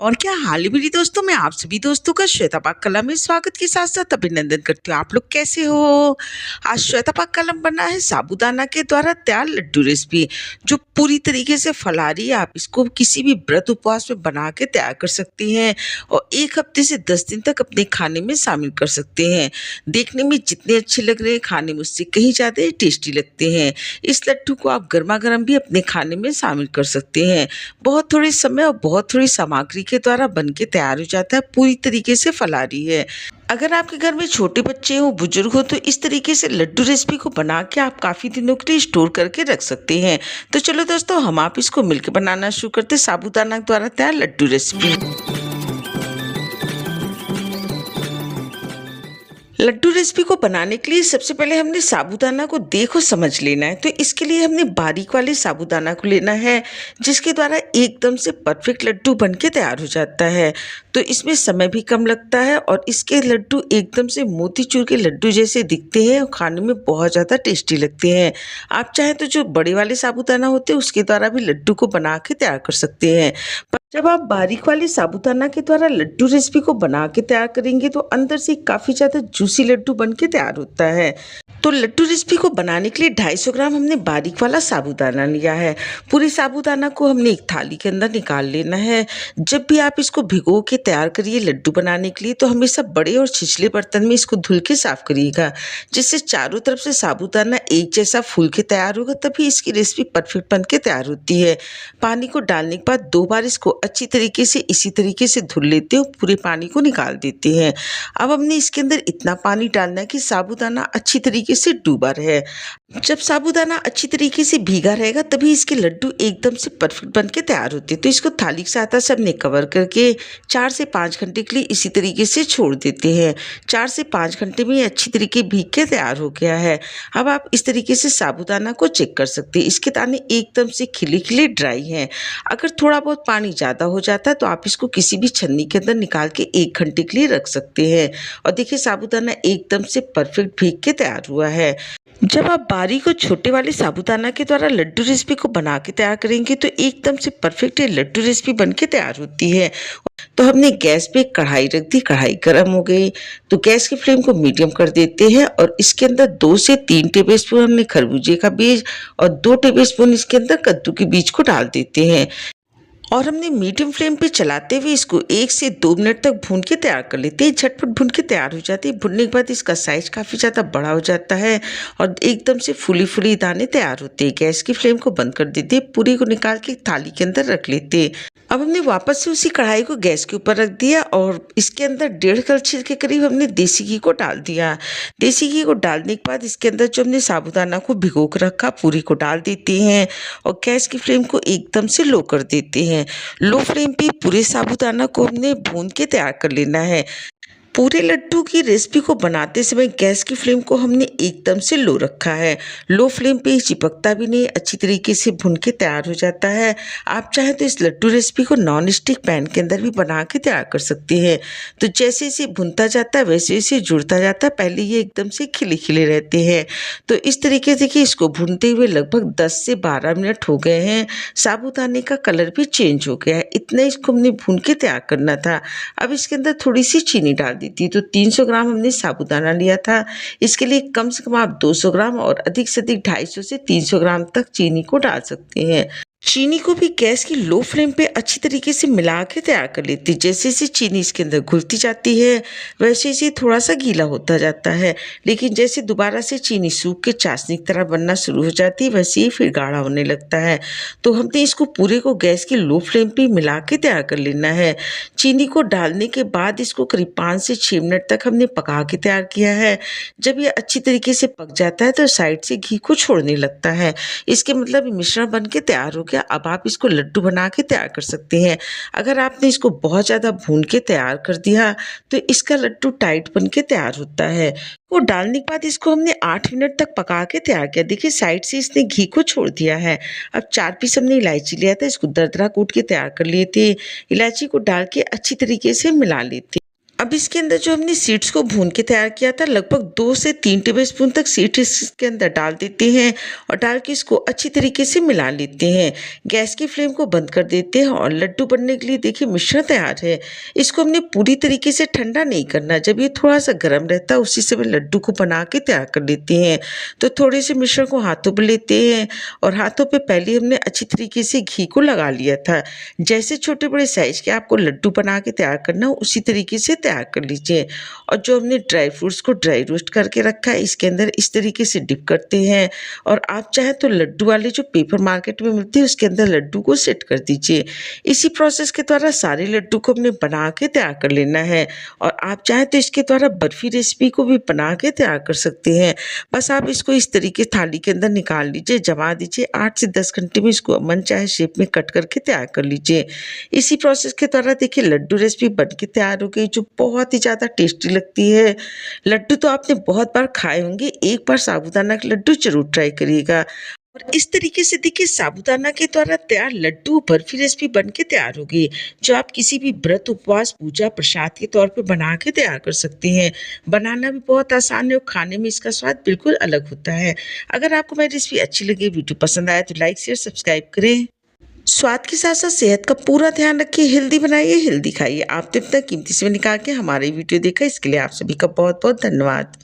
और क्या हाल है मेरी दोस्तों, मैं आप सभी दोस्तों का श्वेता पाक कला में स्वागत के साथ साथ अभिनंदन करती हूँ। आप लोग कैसे हो? आज श्वेता पाक कलम बना है साबूदाना के द्वारा तैयार लड्डू रेसिपी, जो पूरी तरीके से फलारी है। आप इसको किसी भी व्रत उपवास में बना के तैयार कर सकती हैं और 1 हफ्ते से 10 दिन तक अपने खाने में शामिल कर सकते हैं। देखने में जितने अच्छे लग रहे हैं, खाने में उससे कहीं ज़्यादा टेस्टी लगते हैं। इस लड्डू को आप गर्मा गर्म भी अपने खाने में शामिल कर सकते हैं। बहुत थोड़े समय और बहुत थोड़ी सामग्री के द्वारा बनके तैयार हो जाता है, पूरी तरीके से फलारी है। अगर आपके घर में छोटे बच्चे हो, बुजुर्ग हो, तो इस तरीके से लड्डू रेसिपी को बना के आप काफ़ी दिनों के लिए स्टोर करके रख सकते हैं। तो चलो दोस्तों, हम आप इसको मिलकर बनाना शुरू करते हैं साबूदाना द्वारा तैयार लड्डू रेसिपी। लड्डू रेसिपी को बनाने के लिए सबसे पहले हमने साबूदाना को देखो समझ लेना है। तो इसके लिए हमने बारीक वाले साबूदाना को लेना है, जिसके द्वारा एकदम से परफेक्ट लड्डू बनके तैयार हो जाता है। तो इसमें समय भी कम लगता है और इसके लड्डू एकदम से मोतीचूर के लड्डू जैसे दिखते हैं और खाने में बहुत ज़्यादा टेस्टी लगते हैं। आप चाहें तो जो बड़े वाले साबूदाना होते हैं उसके द्वारा भी लड्डू को बना के तैयार कर सकते हैं। जब आप बारीक वाले साबूदाना के द्वारा लड्डू रेसिपी को बना के तैयार करेंगे तो अंदर से काफ़ी ज़्यादा जूसी लड्डू बन के तैयार होता है। तो लड्डू रेसिपी को बनाने के लिए 250 ग्राम हमने बारीक वाला साबूदाना लिया है। पूरी साबूदाना को हमने एक थाली के अंदर निकाल लेना है। जब भी आप इसको भिगो के तैयार करिए लड्डू बनाने के लिए, तो हमेशा बड़े और छिछले बर्तन में इसको धुल के साफ करिएगा, जिससे चारों तरफ से साबूदाना एक जैसा फूल के तैयार होगा, तभी इसकी रेसिपी परफेक्ट बन के तैयार होती है। पानी को डालने के बाद 2 बार इसको अच्छी तरीके से इसी तरीके से धुल लेते हो, पूरे पानी को निकाल देते हैं। अब हमने इसके अंदर इतना पानी डालना है कि साबूदाना अच्छी तरीके से डूबा रहे। जब साबूदाना अच्छी तरीके से भीगा रहेगा, तभी इसके लड्डू एकदम से परफेक्ट बन के तैयार होते हैं। तो इसको थाली की सहायता से हमने कवर करके 4 से 5 घंटे के लिए इसी तरीके से छोड़ देते हैं। 4 से 5 घंटे में अच्छी तरीके भीग के तैयार हो गया है। अब आप इस तरीके से साबूदाना को चेक कर सकते हैं। इसके दाने एकदम से खिले खिले ड्राई हैं। अगर थोड़ा बहुत पानी ज़्यादा हो जाता है तो आप इसको किसी भी छन्नी के अंदर निकाल के 1 घंटे के लिए रख सकते हैं। और देखिए, साबूदाना एकदम से परफेक्ट भीग के तैयार हुआ है। जब आप बारीक और छोटे वाले साबूदाना के द्वारा लड्डू रेसिपी को बना के तैयार करेंगे तो एकदम से परफेक्ट ये लड्डू रेसिपी बन के तैयार होती है। तो हमने गैस पे कढ़ाई रख दी, कढ़ाई गर्म हो गई तो गैस की फ्लेम को मीडियम कर देते हैं और इसके अंदर 2 से 3 टेबलस्पून हमने खरबूजे का बीज और 2 टेबलस्पून इसके अंदर कद्दू के बीज को डाल देते हैं। और हमने मीडियम फ्लेम पे चलाते हुए इसको 1 से 2 मिनट तक भून के तैयार कर लेते हैं। झटपट भून के तैयार हो जाती है। भुनने के बाद इसका साइज काफ़ी ज़्यादा बड़ा हो जाता है और एकदम से फूली फूली दाने तैयार होते हैं। गैस की फ्लेम को बंद कर देते हैं, पूरी को निकाल के थाली के अंदर रख लेते हैं। अब हमने वापस से उसी कढ़ाई को गैस के ऊपर रख दिया और इसके अंदर 1.5 कलछी के करीब हमने देसी घी को डाल दिया। देसी घी को डालने के बाद इसके अंदर जो हमने साबूदाना को भिगो कर रखा पूरी को डाल देते हैं और गैस की फ्लेम को एकदम से लो कर देते हैं। लो फ्लेम पे पूरे साबूदाना को हमने भून के तैयार कर लेना है। पूरे लड्डू की रेसिपी को बनाते समय गैस की फ्लेम को हमने एकदम से लो रखा है। लो फ्लेम पे चिपकता भी नहीं, अच्छी तरीके से भुन के तैयार हो जाता है। आप चाहें तो इस लड्डू रेसिपी को नॉन स्टिक पैन के अंदर भी बना के तैयार कर सकते हैं। तो जैसे जैसे भुनता जाता है वैसे वैसे जुड़ता जाता है। पहले ये एकदम से खिले खिले रहते हैं। तो इस तरीके से कि इसको भूनते हुए लगभग 10 से 12 मिनट हो गए हैं। साबूदाने का कलर भी चेंज हो गया है। इतना इसको हमने भून के तैयार करना था। अब इसके अंदर थोड़ी सी चीनी डाल थी। तो 300 ग्राम हमने साबूदाना लिया था। इसके लिए कम से कम आप 200 ग्राम और अधिक से अधिक 250 से 300 ग्राम तक चीनी को डाल सकते हैं। चीनी को भी गैस की लो फ्लेम पे अच्छी तरीके से मिला के तैयार कर लेती है। जैसे जैसे चीनी इसके अंदर घुलती जाती है वैसे वैसे थोड़ा सा गीला होता जाता है, लेकिन जैसे दोबारा से चीनी सूख के चाशनी की तरह बनना शुरू हो जाती है वैसे ही फिर गाढ़ा होने लगता है। तो हमने इसको पूरे को गैस की लो फ्लेम पे मिला के तैयार कर लेना है। चीनी को डालने के बाद इसको करीब 5 से 6 मिनट तक हमने पका के तैयार किया है। जब ये अच्छी तरीके से पक जाता है तो साइड से घी को छोड़ने लगता है। इसके मतलब मिश्रण बन के तैयार हो गया। अब आप इसको लड्डू बना के तैयार कर सकते हैं। अगर आपने इसको बहुत ज़्यादा भून के तैयार कर दिया तो इसका लड्डू टाइट बन के तैयार होता है। वो डालने के बाद इसको हमने 8 मिनट तक पका के तैयार किया। देखिए, साइड से इसने घी को छोड़ दिया है। अब 4 पीस हमने इलायची लिया था, इसको दरदरा कूट के तैयार कर लिए थे। इलायची को डाल के अच्छी तरीके से मिला लेते। अब इसके अंदर जो हमने सीड्स को भून के तैयार किया था, लगभग 2 से 3 टेबलस्पून तक सीड्स इसके अंदर डाल देते हैं और डाल के इसको अच्छी तरीके से मिला लेते हैं। गैस की फ्लेम को बंद कर देते हैं और लड्डू बनने के लिए देखिए मिश्रण तैयार है। इसको हमने पूरी तरीके से ठंडा नहीं करना, जब ये थोड़ा सा गर्म रहता है उसी समय लड्डू को बना के तैयार कर लेते हैं। तो थोड़े से मिश्रण को हाथों पर लेते हैं और हाथों पर पहले हमने अच्छी तरीके से घी को लगा लिया था। जैसे छोटे बड़े साइज के आपको लड्डू बना के तैयार करना हो उसी तरीके से तैयार कर लीजिए। और जो हमने ड्राई फ्रूट्स को ड्राई रोस्ट करके रखा है इसके अंदर इस तरीके से डिप करते हैं और आप चाहे तो लड्डू वाले जो पेपर मार्केट में मिलते हैं उसके अंदर लड्डू को सेट कर दीजिए। इसी प्रोसेस के द्वारा सारे लड्डू को हमने बना के तैयार कर लेना है और आप चाहे तो इसके द्वारा बर्फी रेसिपी को भी बना के तैयार कर सकते हैं। बस आप इसको इस तरीके थाली के अंदर निकाल लीजिए, जमा दीजिए, 8 से 10 घंटे में इसको मन चाहे शेप में कट करके तैयार कर लीजिए। इसी प्रोसेस के द्वारा देखिए लड्डू रेसिपी बन के तैयार हो गई, जो बहुत ही ज़्यादा टेस्टी लगती है। लड्डू तो आपने बहुत बार खाए होंगे, एक बार साबूदाना के लड्डू ज़रूर ट्राई करिएगा। और इस तरीके से देखिए साबूदाना के द्वारा तैयार लड्डू बर्फी रेसिपी बन के तैयार हो गई, जो आप किसी भी व्रत, उपवास, पूजा, प्रसाद के तौर पे बना के तैयार कर सकते हैं। बनाना भी बहुत आसान है और खाने में इसका स्वाद बिल्कुल अलग होता है। अगर आपको मेरी रेसिपी अच्छी लगी, वीडियो पसंद आया तो लाइक, शेयर, सब्सक्राइब करें। स्वाद के साथ साथ सेहत का पूरा ध्यान रखिए, हेल्दी बनाइए, हेल्दी खाइए। आपने इतना कीमती समय निकाल के हमारी वीडियो देखा, इसके लिए आप सभी का बहुत बहुत धन्यवाद।